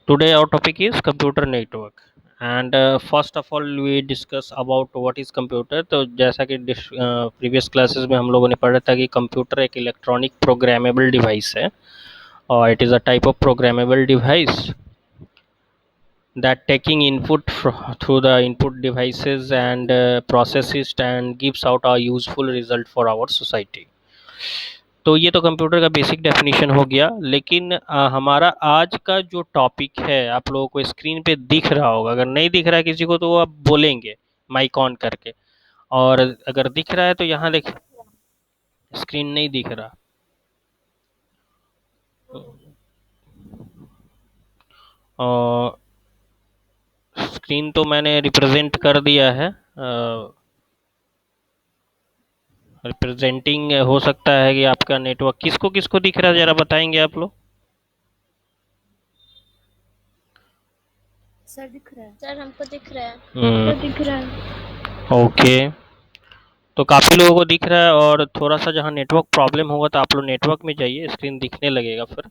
Today our topic is computer network and first of all we discuss about what is computer. तो जैसा कि previous classes में हम लोगों ने पढ़ा था कि कंप्यूटर एक इलेक्ट्रॉनिक प्रोग्रामेबल डिवाइस है और it is a type of programmable device that taking input through the input devices and processes and gives out a useful result for our society. तो ये तो कंप्यूटर का बेसिक डेफिनेशन हो गया, लेकिन हमारा आज का जो टॉपिक है आप लोगों को स्क्रीन पे दिख रहा होगा। अगर नहीं दिख रहा है किसी को तो वो आप बोलेंगे माइक ऑन करके, और अगर दिख रहा है तो यहाँ देखिए स्क्रीन नहीं दिख रहा। और स्क्रीन तो मैंने रिप्रेजेंट कर दिया है। रिप्रेजेंटिंग हो सकता है कि आपका नेटवर्क किसको किसको दिख रहा है, जरा बताएंगे आप लोग। सर दिख रहा है। सर हमको दिख रहा है। सर दिख रहा है। ओके, तो काफ़ी लोगों को दिख रहा है। और थोड़ा सा जहाँ नेटवर्क प्रॉब्लम होगा तो आप लोग नेटवर्क में जाइए, स्क्रीन दिखने लगेगा फिर।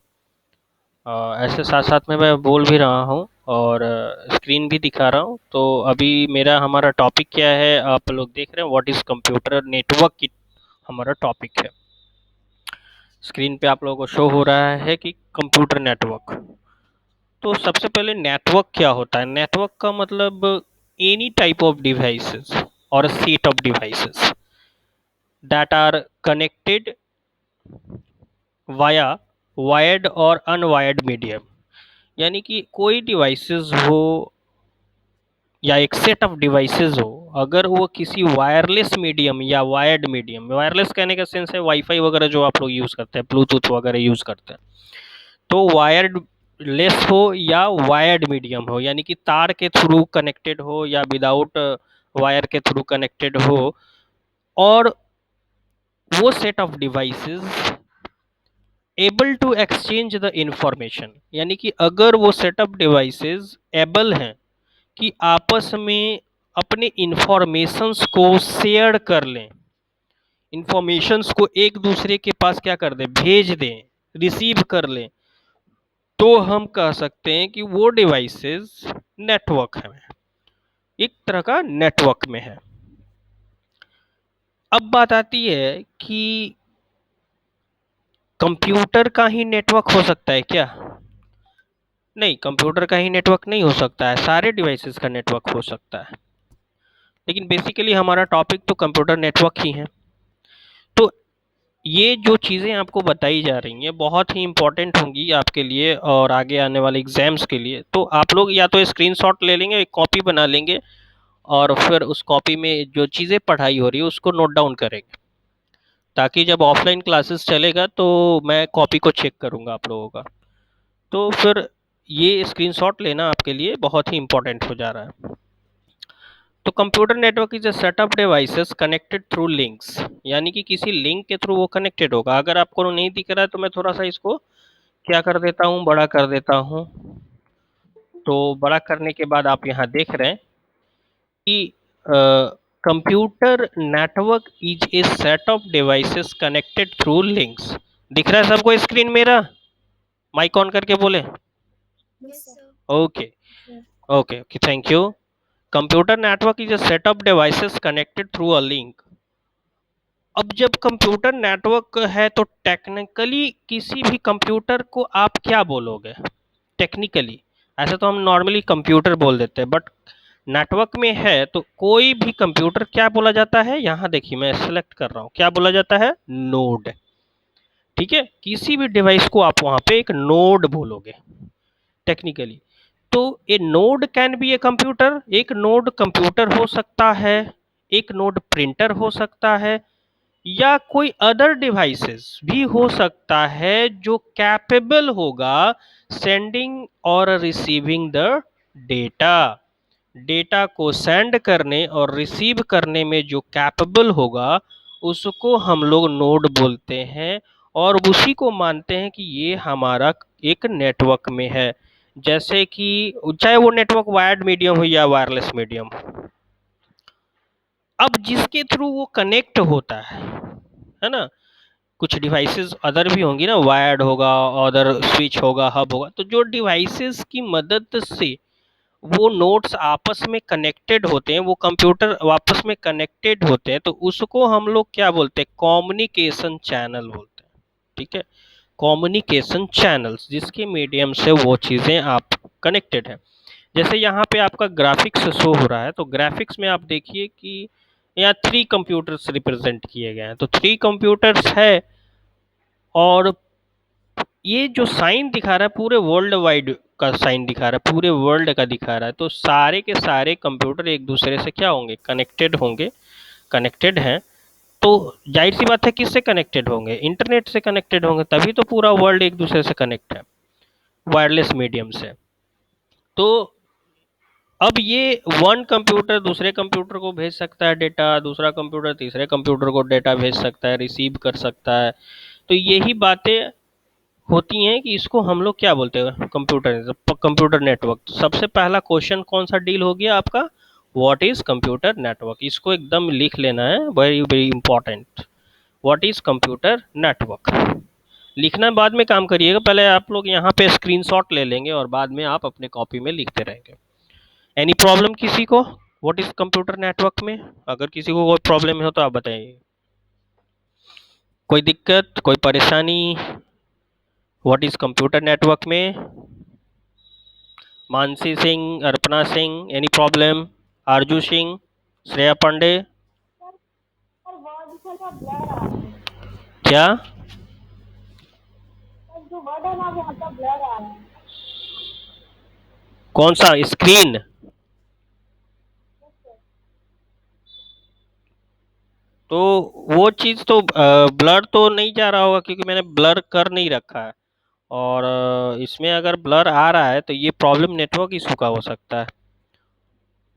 ऐसे साथ साथ में मैं बोल भी रहा हूँ और स्क्रीन भी दिखा रहा हूँ। तो अभी हमारा टॉपिक क्या है आप लोग देख रहे हैं, व्हाट इज़ कंप्यूटर नेटवर्क की हमारा टॉपिक है। स्क्रीन पे आप लोगों को शो हो रहा है कि कंप्यूटर नेटवर्क। तो सबसे पहले नेटवर्क क्या होता है। नेटवर्क का मतलब एनी टाइप ऑफ डिवाइसेस और set of devices that are connected via wired और अनवायर्ड मीडियम। यानी कि कोई डिवाइसेस हो या एक सेट ऑफ डिवाइसेस हो, अगर वो किसी वायरलेस मीडियम या वायर्ड मीडियम, वायरलेस कहने का सेंस है वाईफाई वगैरह जो आप लोग यूज़ करते हैं, ब्लूटूथ वगैरह यूज़ करते हैं, तो वायर्ड लेस हो या वायर्ड मीडियम हो, यानी कि तार के थ्रू कनेक्टेड हो या विदाउट वायर के थ्रू कनेक्टेड हो, और वो set of devices able to exchange the information. यानी कि अगर वो सेटअप डिवाइसेस एबल हैं कि आपस में अपने इंफॉर्मेशंस को शेयर कर लें, इंफॉर्मेशंस को एक दूसरे के पास क्या कर दें, भेज दें, रिसीव कर लें, तो हम कह सकते हैं कि वो डिवाइसेस नेटवर्क है, एक तरह का नेटवर्क में है। अब बात आती है कि कंप्यूटर का ही नेटवर्क हो सकता है क्या। नहीं, कंप्यूटर का ही नेटवर्क नहीं हो सकता है, सारे डिवाइसेस का नेटवर्क हो सकता है, लेकिन बेसिकली हमारा टॉपिक तो कंप्यूटर नेटवर्क ही है। तो ये जो चीज़ें आपको बताई जा रही हैं बहुत ही इम्पोर्टेंट होंगी आपके लिए और आगे आने वाले एग्जाम्स के लिए। तो आप लोग या तो स्क्रीनशॉट ले लेंगे, एक कॉपी बना लेंगे, और फिर उस कॉपी में जो चीज़ें पढ़ाई हो रही है उसको नोट डाउन करेंगे, ताकि जब ऑफलाइन क्लासेस चलेगा तो मैं कॉपी को चेक करूँगा आप लोगों का। तो फिर ये स्क्रीनशॉट लेना आपके लिए बहुत ही इम्पोर्टेंट हो जा रहा है। तो computer network is a set of devices connected through links, यानी कि किसी लिंक के थ्रू वो कनेक्टेड होगा। अगर आपको नहीं दिख रहा है तो मैं थोड़ा सा इसको क्या कर देता हूँ, बड़ा कर देता हूँ। तो बड़ा करने के बाद आप यहाँ देख रहे हैं कि computer network is a set of devices connected through links. दिख रहा है सबको स्क्रीन मेरा, माइक ऑन करके बोले। Okay okay okay, thank you. Computer network is a set of devices connected through a link. अब जब कंप्यूटर नेटवर्क है तो टेक्निकली किसी भी कंप्यूटर को आप क्या बोलोगे टेक्निकली। ऐसे तो हम नॉर्मली कंप्यूटर बोल देते हैं, बट नेटवर्क में है तो कोई भी कंप्यूटर क्या बोला जाता है, यहाँ देखिए मैं सेलेक्ट कर रहा हूँ, क्या बोला जाता है, नोड। ठीक है, किसी भी डिवाइस को आप वहाँ पे एक नोड बोलोगे टेक्निकली। तो a node can be a computer, एक नोड कंप्यूटर हो सकता है, एक नोड प्रिंटर हो सकता है, या कोई अदर डिवाइसेस भी हो सकता है जो कैपेबल होगा सेंडिंग और रिसीविंग द डेटा। डेटा को सेंड करने और रिसीव करने में जो कैपेबल होगा उसको हम लोग नोड बोलते हैं, और उसी को मानते हैं कि ये हमारा एक नेटवर्क में है। जैसे कि चाहे वो नेटवर्क वायर्ड मीडियम हो या वायरलेस मीडियम, अब जिसके थ्रू वो कनेक्ट होता है ना, कुछ डिवाइसेस अदर भी होंगी ना, वायर्ड होगा, अदर स्विच होगा, हब होगा, तो जो डिवाइसेस की मदद से वो नोड्स आपस में कनेक्टेड होते हैं, वो कंप्यूटर आपस में कनेक्टेड होते हैं, तो उसको हम लोग क्या बोलते हैं, कम्युनिकेशन चैनल बोलते हैं। ठीक है, कम्युनिकेशन चैनल्स, जिसके मीडियम से वो चीज़ें आप कनेक्टेड है। जैसे यहाँ पे आपका ग्राफिक्स शो हो रहा है, तो ग्राफिक्स में आप देखिए कि यहाँ 3 कंप्यूटर्स रिप्रेजेंट किए गए हैं, तो 3 कंप्यूटर्स है, और ये जो साइन दिखा रहा है पूरे वर्ल्ड वाइड का साइन दिखा रहा है, पूरे वर्ल्ड का दिखा रहा है, तो सारे के सारे कंप्यूटर एक दूसरे से क्या होंगे, कनेक्टेड होंगे, कनेक्टेड हैं। तो जाहिर सी बात है किससे कनेक्टेड होंगे, इंटरनेट से कनेक्टेड होंगे, तभी तो पूरा वर्ल्ड एक दूसरे से कनेक्ट है वायरलेस मीडियम से। तो अब ये वन कंप्यूटर दूसरे कंप्यूटर को भेज सकता है डेटा, दूसरा कंप्यूटर तीसरे कंप्यूटर को डेटा भेज सकता है, रिसीव कर सकता है। तो यही बातें होती हैं कि इसको हम लोग क्या बोलते हैं, कंप्यूटर नेटवर्क। सबसे पहला क्वेश्चन कौन सा डील हो गया आपका, व्हाट इज कंप्यूटर नेटवर्क, इसको एकदम लिख लेना है, very very important. What is computer network लिखना बाद में काम करिएगा, पहले आप लोग यहाँ पे स्क्रीनशॉट ले लेंगे और बाद में आप अपने कॉपी में लिखते रहेंगे। एनी प्रॉब्लम किसी को व्हाट इज कंप्यूटर नेटवर्क में, अगर किसी को कोई प्रॉब्लम हो तो आप बताइए, कोई दिक्कत कोई परेशानी, व्हाट इज कंप्यूटर नेटवर्क में। मानसी सिंह, अर्पणा सिंह, एनी प्रॉब्लम, आरजू सिंह, श्रेया पांडे। क्या जो वर्ड है ना वो हल्का ब्लर आ रहा है। कौन सा स्क्रीन, तो वो चीज़ तो ब्लर तो नहीं जा रहा होगा क्योंकि मैंने ब्लर कर नहीं रखा है, और इसमें अगर ब्लर आ रहा है तो ये प्रॉब्लम नेटवर्क इशू का हो सकता है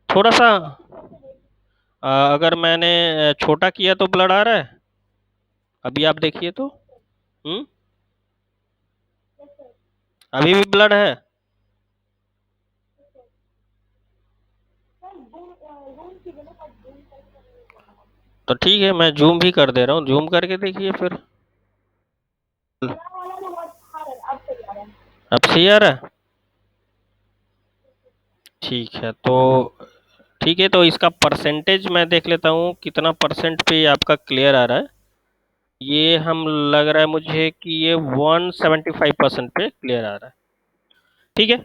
थोड़ा सा। अगर मैंने छोटा किया तो ब्लर आ रहा है, अभी आप देखिए तो। हम्म, अभी भी ब्लर है, तो ठीक है मैं जूम भी कर दे रहा हूँ, जूम करके देखिए फिर। अब सही आ रहा है, ठीक है। तो ठीक है, तो इसका परसेंटेज मैं देख लेता हूँ कितना परसेंट पे आपका क्लियर आ रहा है। ये हम लग रहा है मुझे कि ये 175% पे क्लियर आ रहा है। ठीक है,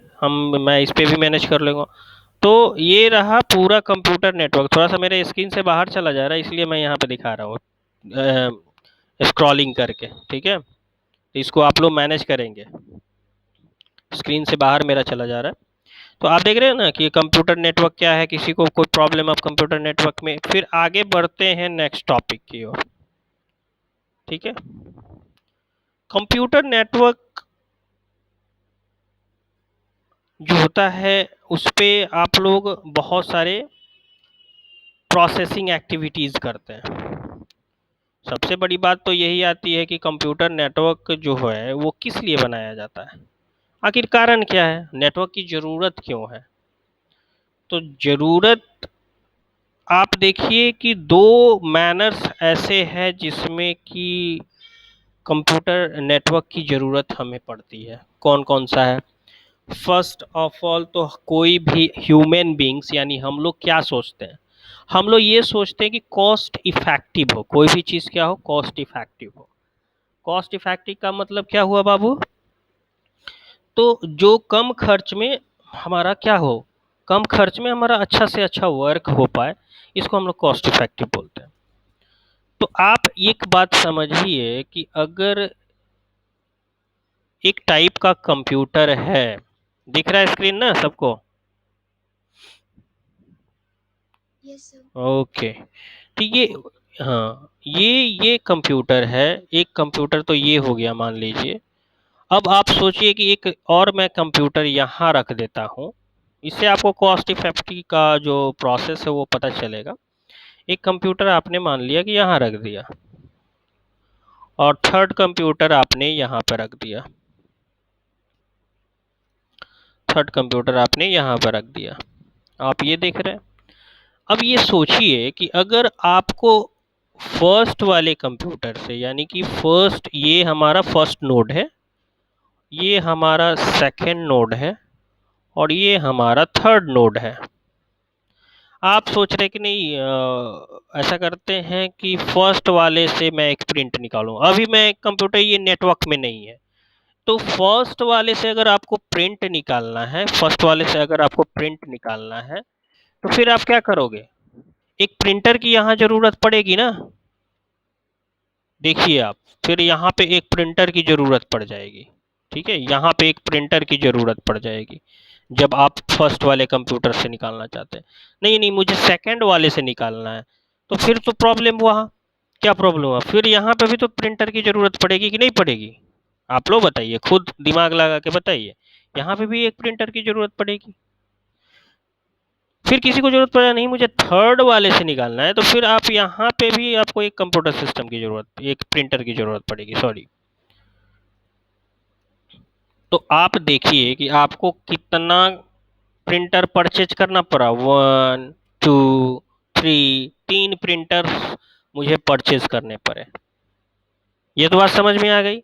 मैं इस पे भी मैनेज कर लूँगा। तो ये रहा पूरा कंप्यूटर नेटवर्क, थोड़ा सा मेरे स्क्रीन से बाहर चला जा रहा है इसलिए मैं यहाँ पे दिखा रहा हूँ स्क्रॉलिंग करके। ठीक है, तो इसको आप लोग मैनेज करेंगे, स्क्रीन से बाहर मेरा चला जा रहा है। तो आप देख रहे हैं ना कि कंप्यूटर नेटवर्क क्या है, किसी को कोई प्रॉब्लम अब कंप्यूटर नेटवर्क में। फिर आगे बढ़ते हैं नेक्स्ट टॉपिक की ओर। ठीक है, कंप्यूटर नेटवर्क जो होता है उस पे आप लोग बहुत सारे प्रोसेसिंग एक्टिविटीज़ करते हैं। सबसे बड़ी बात तो यही आती है कि कंप्यूटर नेटवर्क जो है वो किस लिए बनाया जाता है, आखिर कारण क्या है, नेटवर्क की ज़रूरत क्यों है। तो ज़रूरत आप देखिए कि दो मैनर्स ऐसे हैं जिसमें कि कंप्यूटर नेटवर्क की ज़रूरत हमें पड़ती है। कौन कौन सा है, फर्स्ट ऑफ ऑल तो कोई भी ह्यूमन बींग्स यानी हम लोग क्या सोचते हैं, हम लोग ये सोचते हैं कि कॉस्ट इफेक्टिव हो, कोई भी चीज़ क्या हो, कॉस्ट इफेक्टिव हो। कॉस्ट इफेक्टिव का मतलब क्या हुआ बाबू, तो जो कम खर्च में हमारा क्या हो, कम खर्च में हमारा अच्छा से अच्छा वर्क हो पाए, इसको हम लोग कॉस्ट इफेक्टिव बोलते हैं। तो आप एक बात समझिए कि अगर एक टाइप का कंप्यूटर है, दिख रहा है स्क्रीन ना सबको, यस सर। ओके, ठीक है। हाँ, ये कंप्यूटर है, एक कंप्यूटर तो ये हो गया मान लीजिए। अब आप सोचिए कि एक और मैं कंप्यूटर यहाँ रख देता हूँ, इससे आपको कॉस्ट इफेक्टिव का जो प्रोसेस है वो पता चलेगा। एक कंप्यूटर आपने मान लिया कि यहाँ रख दिया, और थर्ड कंप्यूटर आपने यहाँ पर रख दिया, थर्ड कंप्यूटर आपने यहाँ पर रख दिया, आप ये देख रहे हैं। अब ये सोचिए कि अगर आपको फर्स्ट वाले कंप्यूटर से, यानी कि फर्स्ट, ये हमारा फर्स्ट नोड है, ये हमारा सेकंड नोड है, और ये हमारा थर्ड नोड है। आप सोच रहे कि नहीं ऐसा करते हैं कि फर्स्ट वाले से मैं एक प्रिंट निकालूं। अभी मैं कंप्यूटर ये नेटवर्क में नहीं है, तो फर्स्ट वाले से अगर आपको प्रिंट निकालना है, फर्स्ट वाले से अगर आपको प्रिंट निकालना है, तो फिर आप क्या करोगे? एक प्रिंटर की यहाँ जरूरत पड़ेगी ना। देखिए आप, फिर यहाँ पे एक प्रिंटर की जरूरत पड़ जाएगी। ठीक है, यहाँ पे एक प्रिंटर की जरूरत पड़ जाएगी जब आप फर्स्ट वाले कंप्यूटर से निकालना चाहते हैं। नहीं नहीं, मुझे सेकंड वाले से निकालना है, तो फिर तो प्रॉब्लम हुआ। क्या प्रॉब्लम हुआ? फिर यहाँ पे भी तो प्रिंटर की जरूरत पड़ेगी कि नहीं पड़ेगी? आप लोग बताइए, खुद दिमाग लगा के बताइए। यहाँ पे भी एक प्रिंटर की जरूरत पड़ेगी। फिर किसी को जरूरत पड़ा नहीं, मुझे थर्ड वाले से निकालना है, तो फिर आप यहाँ पे भी आपको एक कंप्यूटर सिस्टम की जरूरत, एक प्रिंटर की जरूरत पड़ेगी, सॉरी। तो आप देखिए कि आपको कितना प्रिंटर परचेज करना पड़ा। 1, 2, 3, 3 प्रिंटर मुझे परचेज करने पड़े। ये तो बात समझ में आ गई।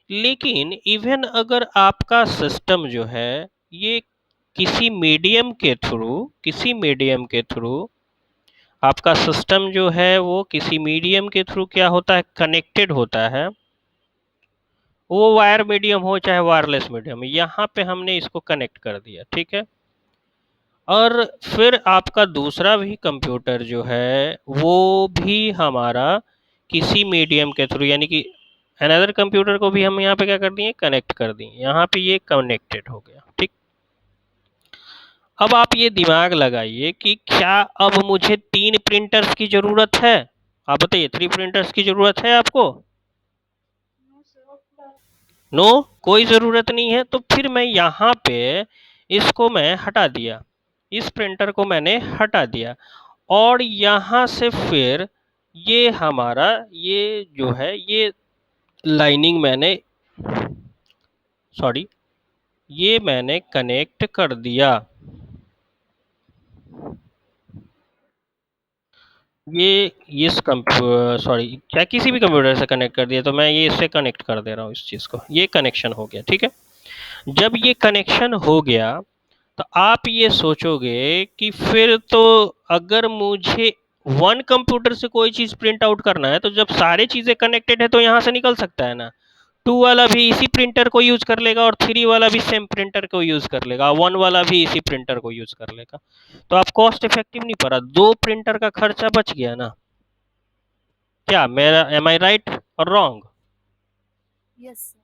लेकिन इवन अगर आपका सिस्टम जो है ये किसी मीडियम के थ्रू आपका सिस्टम जो है वो किसी मीडियम के थ्रू क्या होता है, कनेक्टेड होता है। वो वायर मीडियम हो चाहे वायरलेस मीडियम, यहाँ पे हमने इसको कनेक्ट कर दिया, ठीक है। और फिर आपका दूसरा भी कंप्यूटर जो है वो भी हमारा किसी मीडियम के थ्रू, यानी कि अनदर कंप्यूटर को भी हम यहाँ पे क्या कर दिए, कनेक्ट कर दिए। यहाँ पे ये कनेक्टेड हो गया, ठीक। अब आप ये दिमाग लगाइए कि क्या अब मुझे 3 प्रिंटर्स की जरूरत है? आप बताइए, 3 प्रिंटर्स की जरूरत है आपको? नो, कोई जरूरत नहीं है। तो फिर मैं यहाँ पे इसको मैं हटा दिया, इस प्रिंटर को मैंने हटा दिया, और यहाँ से फिर ये हमारा ये जो है ये लाइनिंग मैंने, सॉरी, ये मैंने कनेक्ट कर दिया। ये इस सॉरी, क्या किसी भी कंप्यूटर से कनेक्ट कर दिया, तो मैं ये इससे कनेक्ट कर दे रहा हूँ इस चीज़ को। ये कनेक्शन हो गया, ठीक है। जब ये कनेक्शन हो गया तो आप ये सोचोगे कि फिर तो अगर मुझे वन कंप्यूटर से कोई चीज़ प्रिंट आउट करना है, तो जब सारे चीज़ें कनेक्टेड है तो यहाँ से निकल सकता है ना। 2 वाला भी इसी प्रिंटर को यूज़ कर लेगा, और 3 वाला भी सेम प्रिंटर को यूज़ कर लेगा, 1 वाला भी इसी प्रिंटर को यूज़ कर लेगा। तो आप कॉस्ट इफेक्टिव नहीं पड़ा, 2 प्रिंटर का खर्चा बच गया ना। क्या मेरा, एम आई राइट और रॉन्ग? यस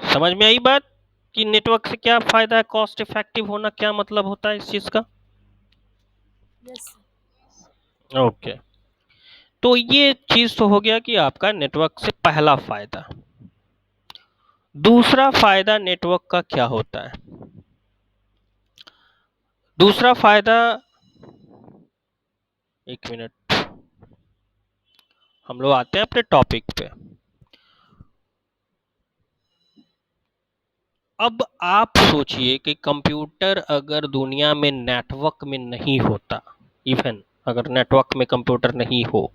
समझ में आई बात कि नेटवर्क से क्या फायदा है, कॉस्ट इफेक्टिव होना क्या मतलब होता है इस चीज का? यस ओके, तो ये चीज तो हो गया कि आपका नेटवर्क से पहला फायदा। दूसरा फायदा नेटवर्क का क्या होता है? दूसरा फायदा, एक मिनट, हम लोग आते हैं अपने टॉपिक पे। अब आप सोचिए कि कंप्यूटर अगर दुनिया में नेटवर्क में नहीं होता, इवन अगर नेटवर्क में कंप्यूटर नहीं हो,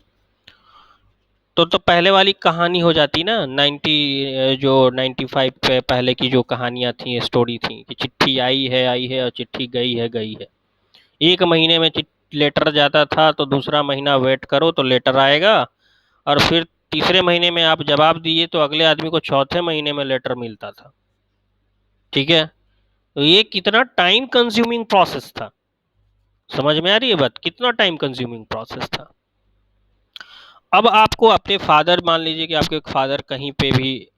तो पहले वाली कहानी हो जाती ना, 95 पे पहले की जो कहानियां थी, स्टोरी थी कि चिट्ठी आई है और चिट्ठी गई है। 1 महीने में लेटर जाता था, तो दूसरा महीना वेट करो तो लेटर आएगा, और फिर तीसरे महीने में आप जवाब दिए तो अगले आदमी को चौथे महीने में लेटर मिलता था। ठीक है, तो ये कितना टाइम कंज्यूमिंग प्रोसेस था। समझ में आ रही है बात, कितना टाइम कंज्यूमिंग प्रोसेस था। अब आपको अपने फादर, मान लीजिए कि आपके फादर कहीं पे भी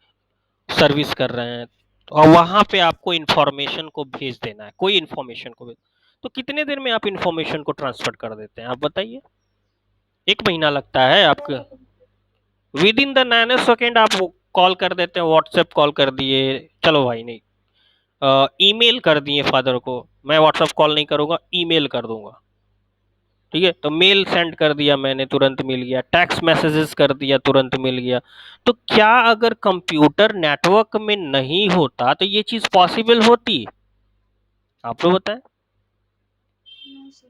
सर्विस कर रहे हैं, तो और वहां पे आपको इन्फॉर्मेशन को भेज देना है, कोई इन्फॉर्मेशन को भेज, तो कितने देर में आप इन्फॉर्मेशन को ट्रांसफर कर देते हैं, आप बताइए? 1 महीना लगता है आपको? With in the nano second आप कॉल कर देते हैं, व्हाट्सएप कॉल कर दिए, चलो भाई नहीं, ईमेल कर दिए फादर को, मैं व्हाट्सएप कॉल नहीं करूंगा, ईमेल कर दूंगा। ठीक है, तो मेल सेंड कर दिया मैंने, तुरंत मिल गया। टेक्स्ट मैसेजेस कर दिया, तुरंत मिल गया। तो क्या अगर कंप्यूटर नेटवर्क में नहीं होता तो ये चीज पॉसिबल होती? आप लोग बताएं। No, sir.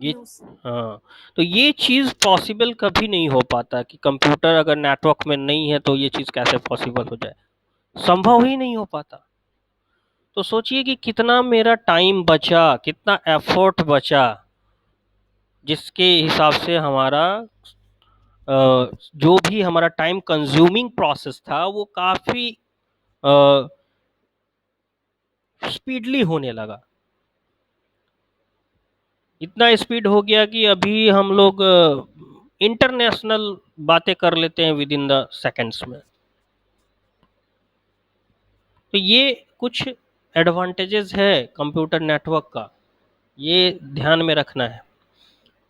ये No, sir. हाँ, तो ये चीज़ पॉसिबल कभी नहीं हो पाता कि कंप्यूटर अगर नेटवर्क में नहीं है तो ये चीज़ कैसे पॉसिबल हो जाए, संभव ही नहीं हो पाता। तो सोचिए कि कितना मेरा टाइम बचा, कितना एफर्ट बचा, जिसके हिसाब से हमारा जो भी हमारा टाइम कंज्यूमिंग प्रोसेस था वो काफ़ी स्पीडली होने लगा। इतना स्पीड हो गया कि अभी हम लोग इंटरनेशनल बातें कर लेते हैं विद इन द सेकेंड्स में। तो ये कुछ एडवांटेजेस है कंप्यूटर नेटवर्क का, ये ध्यान में रखना है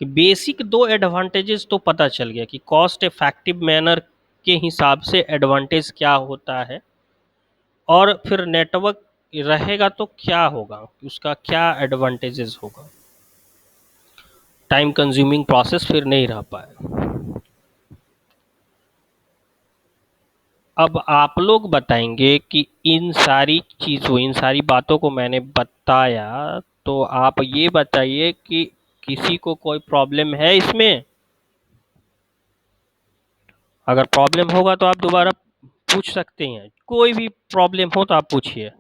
कि बेसिक दो एडवांटेजेस तो पता चल गया कि कॉस्ट इफेक्टिव मैनर के हिसाब से एडवांटेज क्या होता है, और फिर नेटवर्क रहेगा तो क्या होगा, उसका क्या एडवांटेजेस होगा, टाइम कंज्यूमिंग प्रोसेस फिर नहीं रह पाए। अब आप लोग बताएंगे कि इन सारी चीज़ों, इन सारी बातों को मैंने बताया, तो आप ये बताइए कि किसी को कोई प्रॉब्लम है इसमें? अगर प्रॉब्लम होगा तो आप दोबारा पूछ सकते हैं, कोई भी प्रॉब्लम हो तो आप पूछिए,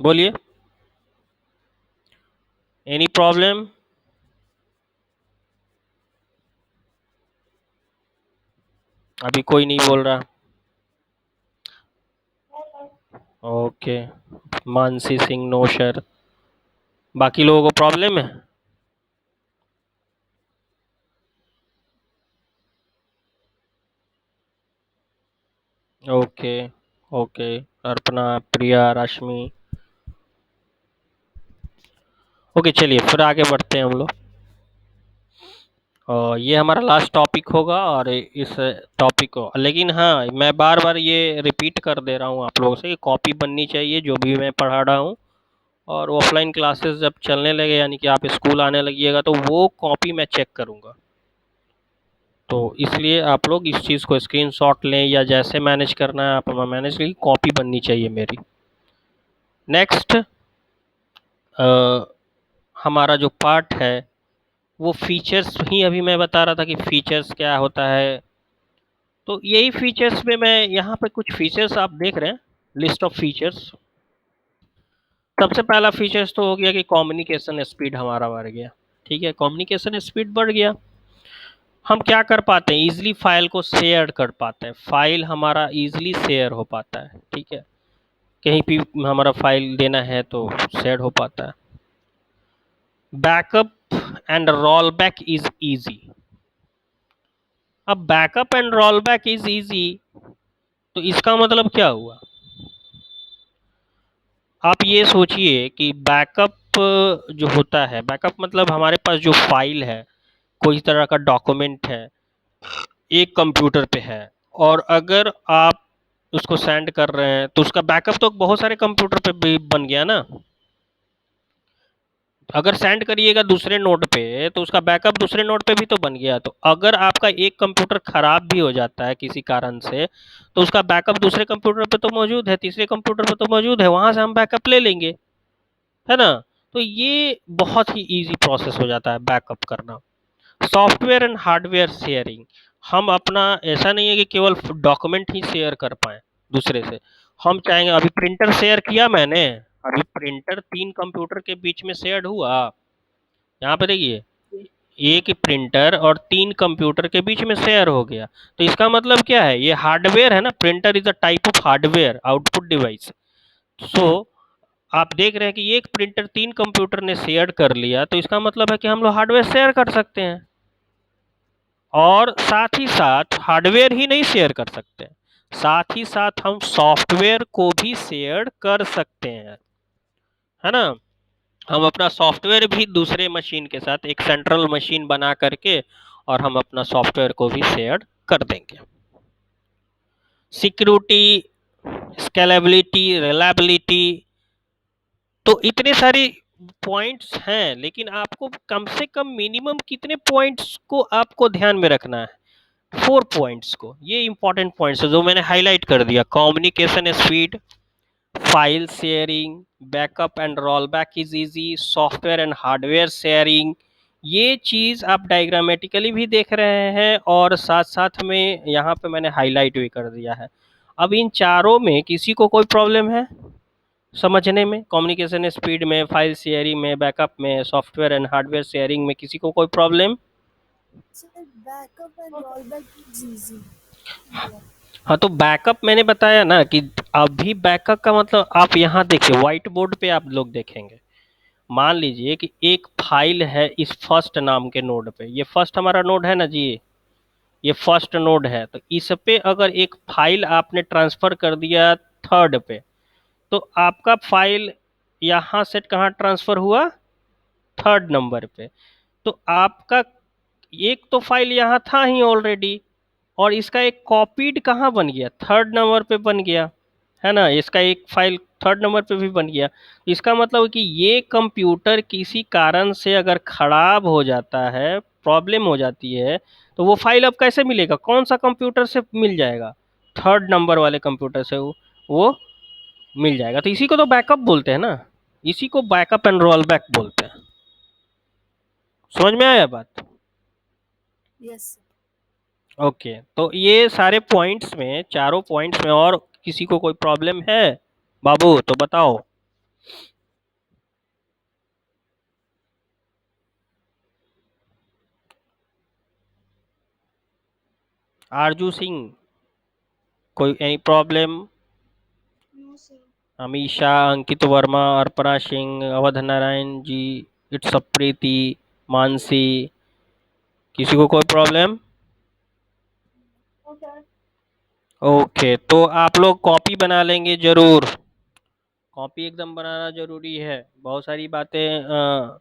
बोलिए। Any problem? अभी कोई नहीं बोल रहा। Okay, Mansi Singh no sir. बाकी लोगों को प्रॉब्लम है? Okay okay, Arpana, Priya, Rashmi. Okay, चलिए फिर आगे बढ़ते हैं हम लोग। और ये हमारा लास्ट टॉपिक होगा, और इस टॉपिक को, लेकिन हाँ मैं बार बार ये रिपीट कर दे रहा हूँ आप लोगों से कि कॉपी बननी चाहिए जो भी मैं पढ़ा रहा हूँ, और ऑफलाइन क्लासेस जब चलने लगे यानी कि आप स्कूल आने लगिएगा तो वो कॉपी मैं चेक करूँगा। तो इसलिए आप लोग इस चीज़ को स्क्रीनशॉट लें, या जैसे मैनेज करना है आप मैनेज की कॉपी बननी चाहिए मेरी। नेक्स्ट हमारा जो पार्ट है वो फीचर्स ही, अभी मैं बता रहा था कि फीचर्स क्या होता है। तो यही फीचर्स में मैं यहाँ पे कुछ फीचर्स आप देख रहे हैं, लिस्ट ऑफ फीचर्स। सबसे पहला फीचर्स तो हो गया कि कम्युनिकेशन स्पीड हमारा बढ़ गया। ठीक है, कम्युनिकेशन स्पीड बढ़ गया, हम क्या कर पाते हैं, इजीली फाइल को शेयर कर पाते हैं, फाइल हमारा इजीली शेयर हो पाता है। ठीक है, कहीं भी हमारा फाइल देना है तो शेयर हो पाता है। Backup and roll back is easy. अब backup and roll back is easy, तो इसका मतलब क्या हुआ? आप ये सोचिए कि बैकअप जो होता है, बैकअप मतलब हमारे पास जो फाइल है, कोई तरह का डॉक्यूमेंट है, एक कंप्यूटर पे है, और अगर आप उसको सेंड कर रहे हैं तो उसका बैकअप तो बहुत सारे कंप्यूटर पे भी बन गया ना। अगर सेंड करिएगा दूसरे नोड पे तो उसका बैकअप दूसरे नोड पे भी तो बन गया। तो अगर आपका एक कंप्यूटर खराब भी हो जाता है किसी कारण से, तो उसका बैकअप दूसरे कंप्यूटर पे तो मौजूद है, तीसरे कंप्यूटर पे तो मौजूद है, वहां से हम बैकअप ले लेंगे, है ना। तो ये बहुत ही इजी प्रोसेस हो जाता है बैकअप करना। सॉफ्टवेयर एंड हार्डवेयर शेयरिंग, हम अपना, ऐसा नहीं है कि केवल डॉक्यूमेंट ही शेयर कर पाए दूसरे से, हम चाहेंगे, अभी प्रिंटर शेयर किया मैंने, अभी प्रिंटर 3 कंप्यूटर के बीच में शेयर हुआ। यहाँ पे देखिए, एक प्रिंटर और 3 कंप्यूटर के बीच में शेयर हो गया। तो इसका मतलब क्या है, ये हार्डवेयर है ना, printer is a type of hardware output device. So आप देख रहे हैं कि एक प्रिंटर 3 कंप्यूटर ने शेयर कर लिया, तो इसका मतलब है कि हम लोग हार्डवेयर शेयर कर सकते हैं। और साथ ही साथ हार्डवेयर ही नहीं शेयर कर सकते, साथ ही साथ हम सॉफ्टवेयर को भी शेयर कर सकते हैं, है ना। हम अपना सॉफ्टवेयर भी दूसरे मशीन के साथ एक सेंट्रल मशीन बना करके, और हम अपना सॉफ्टवेयर को भी शेयर कर देंगे। सिक्योरिटी, स्केलेबिलिटी, रिलायबिलिटी, तो इतने सारे पॉइंट्स हैं, लेकिन आपको कम से कम मिनिमम कितने पॉइंट्स को आपको ध्यान में रखना है? 4 पॉइंट्स को, ये इंपॉर्टेंट पॉइंट्स है जो मैंने हाईलाइट कर दिया। Communication speed, file sharing, backup and rollback is easy, software and hardware sharing. ये चीज़ आप डायग्रामेटिकली भी देख रहे हैं और साथ साथ में यहाँ पे मैंने हाईलाइट भी कर दिया है। अब इन चारों में किसी को कोई प्रॉब्लम है समझने में? कम्युनिकेशन स्पीड में, फाइल शेयरिंग में, बैकअप में, सॉफ्टवेयर एंड हार्डवेयर शेयरिंग में किसी को कोई problem? Sir, backup and rollback is easy. Yeah. हाँ, तो बैकअप मैंने बताया ना कि अभी बैकअप का मतलब आप यहाँ देखिए, व्हाइट बोर्ड पे आप लोग देखेंगे। मान लीजिए कि एक फाइल है इस फर्स्ट नाम के नोड पे, ये फर्स्ट हमारा नोड है ना जी, ये फर्स्ट नोड है, तो इस पे अगर एक फाइल आपने ट्रांसफर कर दिया थर्ड पे, तो आपका फाइल यहाँ से कहाँ ट्रांसफर हुआ? थर्ड नंबर पे। तो आपका एक तो फाइल यहाँ था ही ऑलरेडी, और इसका एक कॉपीड कहाँ बन गया? थर्ड नंबर पे बन गया, है ना? इसका एक फाइल थर्ड नंबर पे भी बन गया। इसका मतलब कि ये कंप्यूटर किसी कारण से अगर खराब हो जाता है, प्रॉब्लम हो जाती है, तो वो फाइल अब कैसे मिलेगा? कौन सा कंप्यूटर से मिल जाएगा? थर्ड नंबर वाले कंप्यूटर से वो मिल जाएगा। तो इसी को तो बैकअप बोलते हैं ना, इसी को बैकअप एंड रोल बैक बोलते हैं। समझ में आया बात? Yes, sir. ओके, तो ये सारे पॉइंट्स में, चारों पॉइंट्स में और किसी को कोई प्रॉब्लम है बाबू तो बताओ। आरजू सिंह, कोई any problem? No, sir. Amisha, Ankit Verma, अर्पणा सिंह, अवध नारायण जी, इट्स प्रीति, मानसी, किसी को कोई प्रॉब्लम? No, sir. ओके, तो आप लोग कॉपी बना लेंगे जरूर, कॉपी एकदम बनाना जरूरी है। बहुत सारी बातें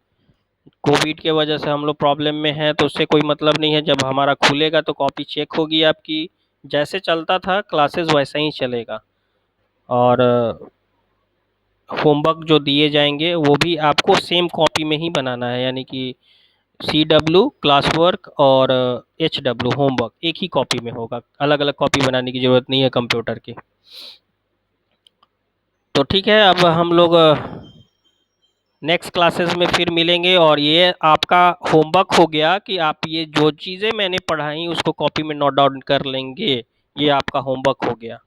कोविड के वजह से हम लोग प्रॉब्लम में हैं, तो उससे कोई मतलब नहीं है। जब हमारा खुलेगा तो कॉपी चेक होगी आपकी, जैसे चलता था क्लासेस वैसा ही चलेगा। और होमवर्क जो दिए जाएंगे वो भी आपको सेम कॉपी में ही बनाना है, यानी कि CW क्लास वर्क और HW होमवर्क एक ही कॉपी में होगा, अलग अलग कॉपी बनाने की ज़रूरत नहीं है कंप्यूटर की। तो ठीक है, अब हम लोग नेक्स्ट क्लासेस में फिर मिलेंगे। और ये आपका होमवर्क हो गया कि आप ये जो चीज़ें मैंने पढ़ाई उसको कॉपी में नोट डाउन कर लेंगे। ये आपका होमवर्क हो गया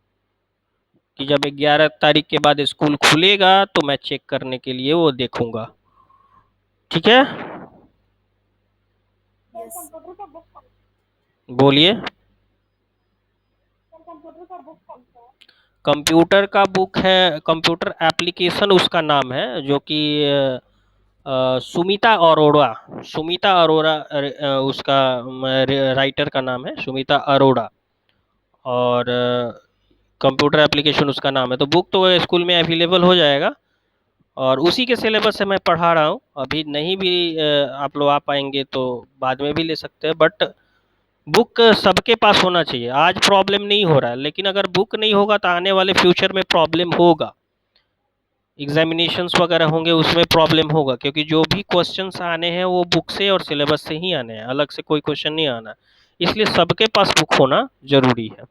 कि जब 11 तारीख के बाद स्कूल खुलेगा तो मैं चेक करने के लिए वो देखूंगा। ठीक है, सर Yes. कंप्यूटर का बुक कौन बोलिए। सर कंप्यूटर का बुक कौन सा है? कंप्यूटर का बुक है, कंप्यूटर एप्लीकेशन उसका नाम है, जो कि सुमिता अरोड़ा, सुमिता अरोड़ा उसका राइटर का नाम है, सुमिता अरोड़ा। और कंप्यूटर एप्लीकेशन उसका नाम है। तो बुक तो स्कूल में अवेलेबल हो जाएगा, और उसी के सिलेबस से मैं पढ़ा रहा हूँ। अभी नहीं भी आप लोग आ पाएंगे तो बाद में भी ले सकते हैं, बट बुक सबके पास होना चाहिए। आज प्रॉब्लम नहीं हो रहा है, लेकिन अगर बुक नहीं होगा तो आने वाले फ्यूचर में प्रॉब्लम होगा, एग्जामिनेशंस वगैरह होंगे उसमें प्रॉब्लम होगा, क्योंकि जो भी क्वेश्चंस आने हैं वो बुक से और सिलेबस से ही आने हैं, अलग से कोई क्वेश्चन नहीं आना। इसलिए सबके पास बुक होना जरूरी है।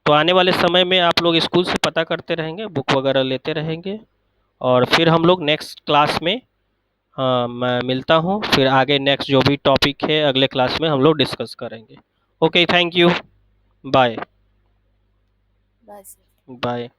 तो आने वाले समय में आप लोग स्कूल से पता करते रहेंगे, बुक वगैरह लेते रहेंगे, और फिर हम लोग नेक्स्ट क्लास में मैं मिलता हूँ। फिर आगे नेक्स्ट जो भी टॉपिक है अगले क्लास में हम लोग डिस्कस करेंगे। Okay, thank you, bye Bye, sir. Bye.